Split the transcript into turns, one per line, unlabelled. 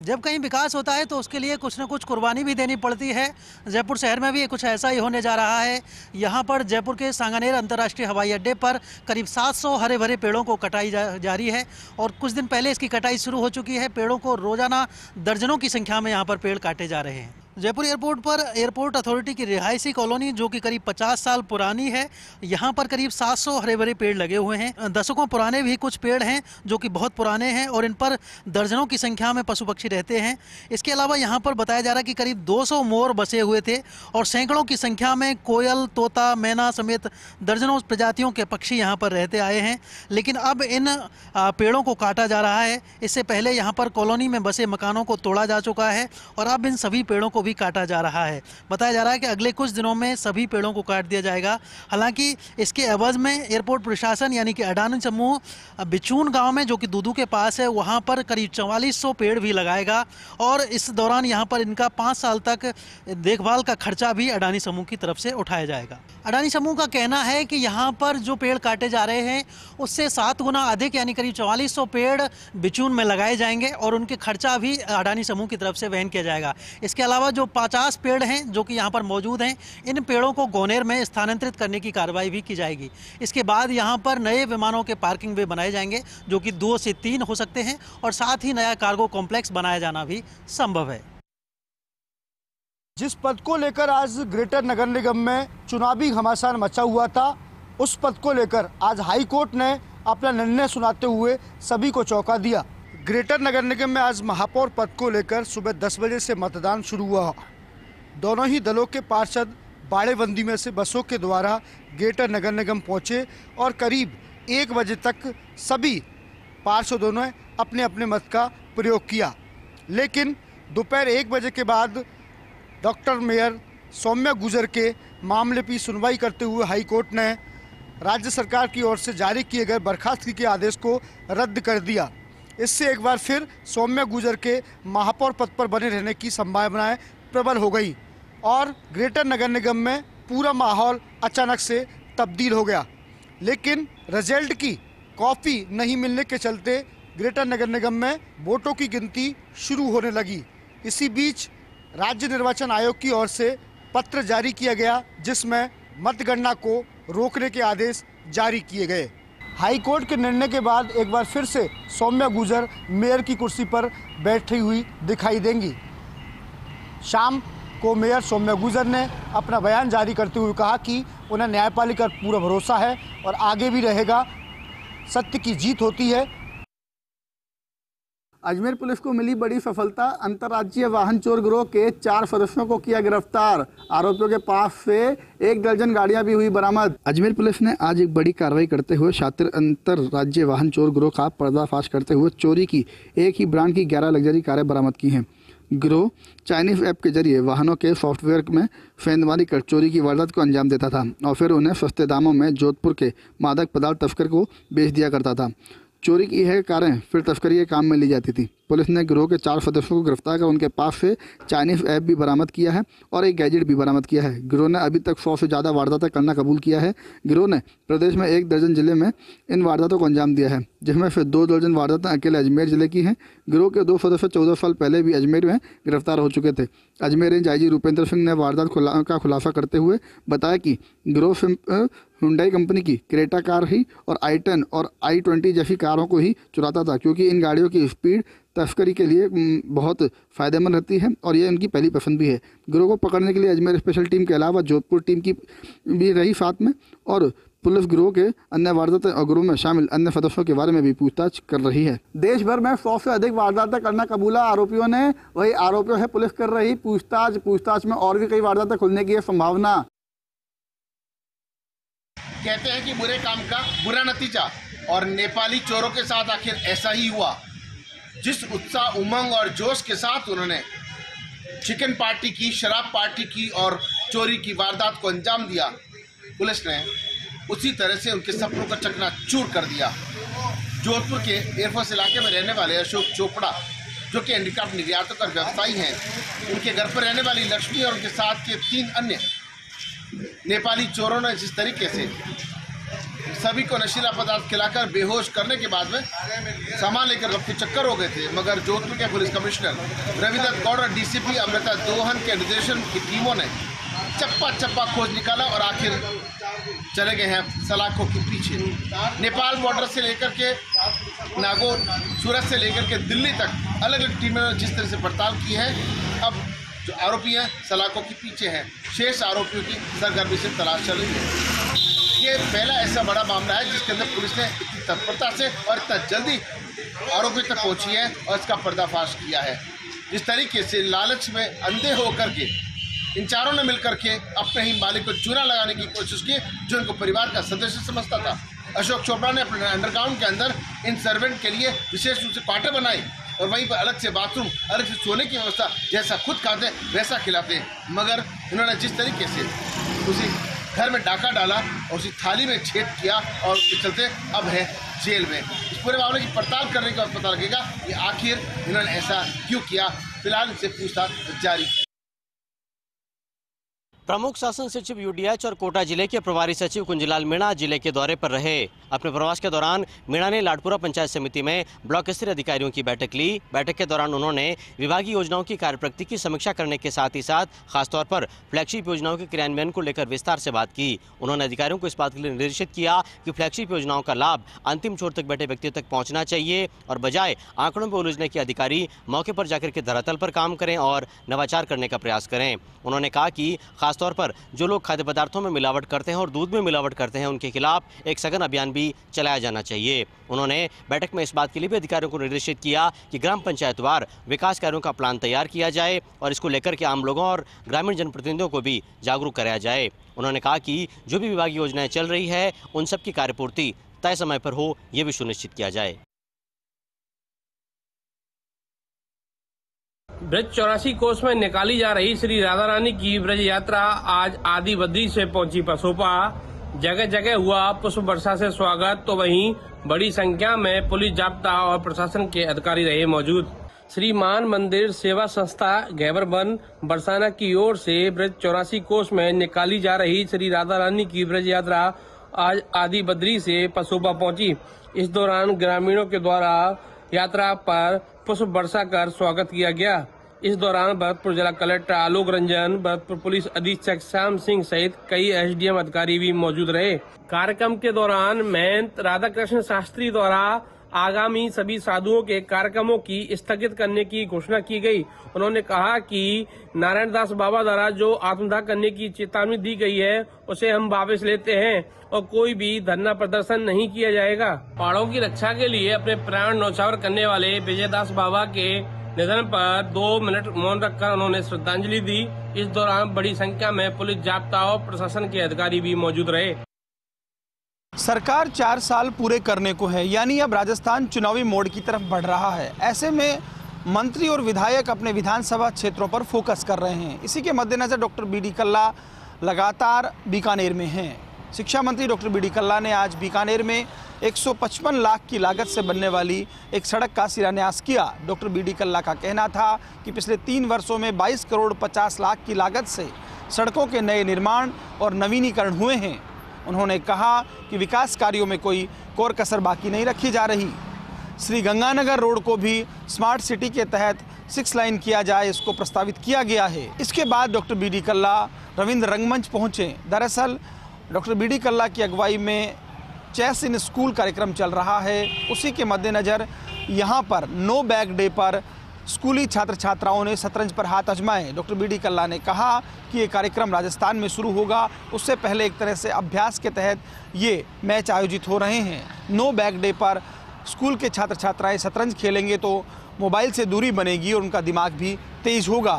जब कहीं विकास होता है तो उसके लिए कुछ न कुछ कुर्बानी भी देनी पड़ती है। जयपुर शहर में भी कुछ ऐसा ही होने जा रहा है। यहाँ पर जयपुर के सांगानेर अंतर्राष्ट्रीय हवाई अड्डे पर करीब 700 हरे भरे पेड़ों को कटाई जारी है और कुछ दिन पहले इसकी कटाई शुरू हो चुकी है। पेड़ों को रोजाना दर्जनों की संख्या में यहाँ पर पेड़ काटे जा रहे हैं। जयपुर एयरपोर्ट पर एयरपोर्ट अथॉरिटी की रिहायशी कॉलोनी जो कि करीब 50 साल पुरानी है, यहाँ पर करीब 700 हरे भरे पेड़ लगे हुए हैं। दशकों पुराने भी कुछ पेड़ हैं जो कि बहुत पुराने हैं और इन पर दर्जनों की संख्या में पशु पक्षी रहते हैं। इसके अलावा यहाँ पर बताया जा रहा है कि करीब 200 मोर बसे हुए थे और सैकड़ों की संख्या में कोयल, तोता, मैना समेत दर्जनों प्रजातियों के पक्षी यहाँ पर रहते आए हैं। लेकिन अब इन पेड़ों को काटा जा रहा है। इससे पहले यहाँ पर कॉलोनी में बसे मकानों को तोड़ा जा चुका है और अब इन सभी पेड़ों को भी काटा जा रहा है। बताया जा रहा है कि अगले कुछ दिनों में सभी पेड़ों को काट दिया जाएगा। हालांकि इसके एवज में एयरपोर्ट प्रशासन यानी कि अडानी समूह बिचून गांव में जो कि दूदू के पास है, वहां पर करीब 4400 पेड़ भी लगाएगा और इस दौरान यहां पर इनका 5 साल तक देखभाल का खर्चा भी अडानी समूह की तरफ से उठाया जाएगा। अडानी समूह का कहना है कि यहाँ पर जो पेड़ काटे जा रहे हैं उससे 7 गुना अधिक यानी करीब 4400 पेड़ बिचून में लगाए जाएंगे और उनके खर्चा भी अडानी समूह की तरफ से वहन किया जाएगा। इसके अलावा जो 50 पेड़ हैं जो कि यहाँ पर मौजूद हैं, इन पेड़ों को गोनेर में स्थानांतरित करने की कार्रवाई भी की जाएगी। इसके बाद यहाँ पर नए विमानों के पार्किंग वे बनाए जाएंगे जो कि 2 से 3 हो सकते हैं और साथ ही नया कार्गो कॉम्प्लेक्स बनाया जाना भी संभव है।
जिस पद को लेकर आज ग्रेटर नगर निगम में चुनावी घमासान मचा हुआ था, उस पद को लेकर आज हाई कोर्ट ने अपना निर्णय सुनाते हुए सभी को चौंका दिया। ग्रेटर नगर निगम में आज महापौर पद को लेकर सुबह 10 बजे से मतदान शुरू हुआ। दोनों ही दलों के पार्षद बाड़ेबंदी में से बसों के द्वारा ग्रेटर नगर निगम पहुंचे और करीब 1 बजे तक सभी पार्षदों ने अपने अपने मत का प्रयोग किया। लेकिन दोपहर 1 बजे के बाद डॉक्टर मेयर सौम्या गुजर के मामले की सुनवाई करते हुए हाई कोर्ट ने राज्य सरकार की ओर से जारी किए गए बर्खास्तगी के आदेश को रद्द कर दिया। इससे एक बार फिर सौम्या गुजर के महापौर पद पर बने रहने की संभावनाएं प्रबल हो गई और ग्रेटर नगर निगम में पूरा माहौल अचानक से तब्दील हो गया। लेकिन रिजल्ट की कॉपी नहीं मिलने के चलते ग्रेटर नगर निगम में वोटों की गिनती शुरू होने लगी। इसी बीच राज्य निर्वाचन आयोग की ओर से पत्र जारी किया गया जिसमें मतगणना को रोकने के आदेश जारी किए गए। हाई कोर्ट के निर्णय के बाद एक बार फिर से सौम्या गुजर मेयर की कुर्सी पर बैठी हुई दिखाई देंगी। शाम को मेयर सौम्या गुजर ने अपना बयान जारी करते हुए कहा कि उन्हें न्यायपालिका पर पूरा भरोसा है और आगे भी रहेगा। सत्य की जीत होती है।
अजमेर पुलिस को मिली बड़ी सफलता। अंतर्राज्यीय वाहन चोर गिरोह के 4 सदस्यों को किया गिरफ्तार। आरोपियों के पास से 1 दर्जन गाड़ियां भी हुई बरामद। अजमेर पुलिस ने आज एक बड़ी कार्रवाई करते हुए शातिर अंतर्राज्यीय वाहन चोर गिरोह का पर्दाफाश करते हुए चोरी की एक ही ब्रांड की 11 लग्जरी कारें बरामद की हैं। गिरोह चाइनीज ऐप के जरिए वाहनों के सॉफ्टवेयर में फेंदवारी कर चोरी की वारदात को अंजाम देता था और फिर उन्हें सस्ते दामों में जोधपुर के मादक पदार्थ तस्कर को बेच दिया करता था। चोरी की यह कारें फिर तस्करी के काम में ली जाती थी। पुलिस ने गिरोह के 4 सदस्यों को गिरफ्तार कर उनके पास से चाइनीज ऐप भी बरामद किया है और एक गैजेट भी बरामद किया है। गिरोह ने अभी तक 100 से ज़्यादा वारदातें करना कबूल किया है। गिरोह ने प्रदेश में 1 दर्जन जिले में इन वारदातों को अंजाम दिया है, जिसमें फिर 2 दर्जन वारदातें अकेले अजमेर जिले की हैं। गिरोह के 2 सदस्य 14 साल पहले भी अजमेर में गिरफ्तार हो चुके थे। अजमेर रेंज आईजी रुपेंद्र सिंह ने वारदात का खुलासा करते हुए बताया कि गिरोह हुंडई कंपनी की क्रेटा कार ही और i10 और i20 जैसी कारों को ही चुराता था, क्योंकि इन गाड़ियों की स्पीड तस्करी के लिए बहुत फ़ायदेमंद रहती है और ये उनकी पहली पसंद भी है। गिरोह को पकड़ने के लिए अजमेर स्पेशल टीम के अलावा जोधपुर टीम की भी रही साथ में और पुलिस गिरोह के अन्य वारदातें और गिरोह में शामिल अन्य सदस्यों के बारे में भी पूछताछ कर रही है। देश भर में 100 से अधिक वारदातें करना कबूला आरोपियों ने। वही आरोपियों से पुलिस कर रही पूछताछ में और भी कई वारदातें खुलने की संभावना।
कहते हैं कि बुरे काम का बुरा नतीजा, और नेपाली चोरों के साथ आखिर ऐसा ही हुआ। जिस उत्साह, उमंग और जोश के साथ उन्होंने चिकन पार्टी की, शराब पार्टी की और चोरी की वारदात को अंजाम दिया, पुलिस ने उसी तरह से उनके सपनों का चकनाचूर कर दिया। जोधपुर के एयरफोर्स इलाके में रहने वाले अशोक चोपड़ा, जो कि हैंडीक्राफ्ट निर्यातक और व्यवसायी हैं, उनके घर पर रहने वाली लक्ष्मी और उनके साथ के 3 अन्य नेपाली चोरों ने जिस तरीके से सभी को नशीला पदार्थ खिलाकर बेहोश करने के बाद में सामान लेकर रफ्ती चक्कर हो गए थे, मगर जोधपुर के पुलिस कमिश्नर रविदत्त गौड़ और डीसीपी अमृता दोहन के निर्देशन की टीमों ने चप्पा चप्पा खोज निकाला और आखिर चले गए हैं सलाखों के पीछे। नेपाल बॉर्डर से लेकर के नागौर, सूरत से लेकर के दिल्ली तक अलग अलग टीमों ने जिस तरह से पड़ताल की है, अब जो आरोपी हैं सलाखों के पीछे हैं, शेष आरोपियों की सरगर्मी से तलाश चल रही है। ये पहला ऐसा बड़ा मामला है जिसके अंदर पुलिस ने इतनी तत्परता से और इतना जल्दी आरोपी तक पहुंची है और इसका पर्दाफाश किया है। जिस तरीके से लालच में अंधे होकर के इन चारों ने मिलकर के अपने ही मालिक को चूना लगाने की कोशिश की, जो इनको परिवार का सदस्य समझता था। अशोक चोपड़ा ने अपने अंडरग्राउंड के अंदर इन सर्वेंट के लिए विशेष रूप से क्वार्टर बनाई और वहीं पर अलग से बाथरूम, अलग से सोने की व्यवस्था, जैसा खुद खाते वैसा खिलाते। मगर इन्होंने जिस तरीके से उसी घर में डाका डाला और उसी थाली में छेद किया और उसके चलते अब है जेल में। इस पूरे मामले की पड़ताल करने के बाद पता लगेगा कि आखिर इन्होंने ऐसा क्यों किया। फिलहाल इनसे पूछताछ जारी।
प्रमुख शासन सचिव यूडीएच और कोटा जिले के प्रभारी सचिव कुंजलाल मीणा जिले के दौरे पर रहे। अपने प्रवास के दौरान मीणा ने लाडपुरा पंचायत समिति में ब्लॉक स्तरीय अधिकारियों की बैठक ली। बैठक के दौरान उन्होंने विभागीय योजनाओं की कार्यप्रगति की समीक्षा करने के साथ ही साथ खासतौर पर फ्लैगशिप योजनाओं के क्रियान्वयन को लेकर विस्तार से बात की। उन्होंने अधिकारियों को इस बात के लिए निर्देशित किया कि फ्लैगशिप योजनाओं का लाभ अंतिम छोर तक बैठे व्यक्तियों तक पहुँचना चाहिए और बजाय आंकड़ों पर उलझने के अधिकारी मौके पर जाकर के धरातल पर काम करें और नवाचार करने का प्रयास करें। उन्होंने कहा कि खासतौर पर जो लोग खाद्य पदार्थों में मिलावट करते हैं और दूध में मिलावट करते हैं उनके खिलाफ एक सघन अभियान भी चलाया जाना चाहिए। उन्होंने बैठक में इस बात के लिए भी अधिकारियों को निर्देशित किया कि ग्राम पंचायतवार विकास कार्यों का प्लान तैयार किया जाए और इसको लेकर के आम लोगों और ग्रामीण जनप्रतिनिधियों को भी जागरूक कराया जाए। उन्होंने कहा कि जो भी विभागीय योजनाएं चल रही है उन सब की कार्यपूर्ति तय समय पर हो, ये भी सुनिश्चित किया जाए।
ब्रज 84 कोस में निकाली जा रही श्री राधा रानी की ब्रज यात्रा आज आदि बद्री से पहुंची पसोपा। जगह जगह हुआ पुष्प वर्षा से स्वागत, तो वहीं बड़ी संख्या में पुलिस जाब्ता और प्रशासन के अधिकारी रहे मौजूद। श्री मान मंदिर सेवा संस्था गैबरबन बरसाना की ओर से ब्रज 84 कोस में निकाली जा रही श्री राधा रानी की ब्रज यात्रा आज आदि बद्री से पसोपा पहुंची। इस दौरान ग्रामीणों के द्वारा यात्रा पर पुष्प वर्षा कर स्वागत किया गया। इस दौरान भरतपुर जिला कलेक्टर आलोक रंजन, भरतपुर पुलिस अधीक्षक श्याम सिंह सहित कई एसडीएम अधिकारी भी मौजूद रहे। कार्यक्रम के दौरान महंत राधा कृष्ण शास्त्री द्वारा आगामी सभी साधुओं के कार्यक्रमों की स्थगित करने की घोषणा की गई। उन्होंने कहा कि नारायण दास बाबा द्वारा जो आत्मदाह करने की चेतावनी दी गई है उसे हम वापस लेते हैं और कोई भी धरना प्रदर्शन नहीं किया जाएगा। पहाड़ों की रक्षा के लिए अपने प्राण न्यौछावर करने वाले विजयदास बाबा के निधन पर 2 मिनट मौन रखकर उन्होंने श्रद्धांजलि दी। इस दौरान बड़ी संख्या में पुलिस जाब्ता और प्रशासन के अधिकारी भी मौजूद रहे।
सरकार 4 साल पूरे करने को है, यानी अब राजस्थान चुनावी मोड़ की तरफ बढ़ रहा है। ऐसे में मंत्री और विधायक अपने विधानसभा क्षेत्रों पर फोकस कर रहे हैं। इसी के मद्देनजर डॉक्टर बी.डी. कल्ला लगातार बीकानेर में हैं। शिक्षा मंत्री डॉक्टर बी.डी. कल्ला ने आज बीकानेर में 155 लाख की लागत से बनने वाली एक सड़क का शिलान्यास किया। Doctor BD. कल्ला का कहना था कि पिछले 3 वर्षों में 22 करोड़ 50 लाख की लागत से सड़कों के नए निर्माण और नवीनीकरण हुए हैं। उन्होंने कहा कि विकास कार्यों में कोई कोर कसर बाकी नहीं रखी जा रही। श्री गंगानगर रोड को भी स्मार्ट सिटी के तहत 6 लाइन किया जाए, इसको प्रस्तावित किया गया है। इसके बाद डॉक्टर बी.डी. कल्ला रविंद्र रंगमंच पहुँचे। दरअसल डॉक्टर बी.डी. कल्ला की अगुवाई में चेस इन स्कूल कार्यक्रम चल रहा है। उसी के मद्देनज़र यहाँ पर नो बैग डे पर स्कूली छात्र छात्राओं ने शतरंज पर हाथ आजमाए। Doctor BD. कल्ला ने कहा कि ये कार्यक्रम राजस्थान में शुरू होगा, उससे पहले एक तरह से अभ्यास के तहत ये मैच आयोजित हो रहे हैं। नो बैग डे पर स्कूल के छात्र छात्राएं शतरंज खेलेंगे तो मोबाइल से दूरी बनेगी और उनका दिमाग भी तेज होगा।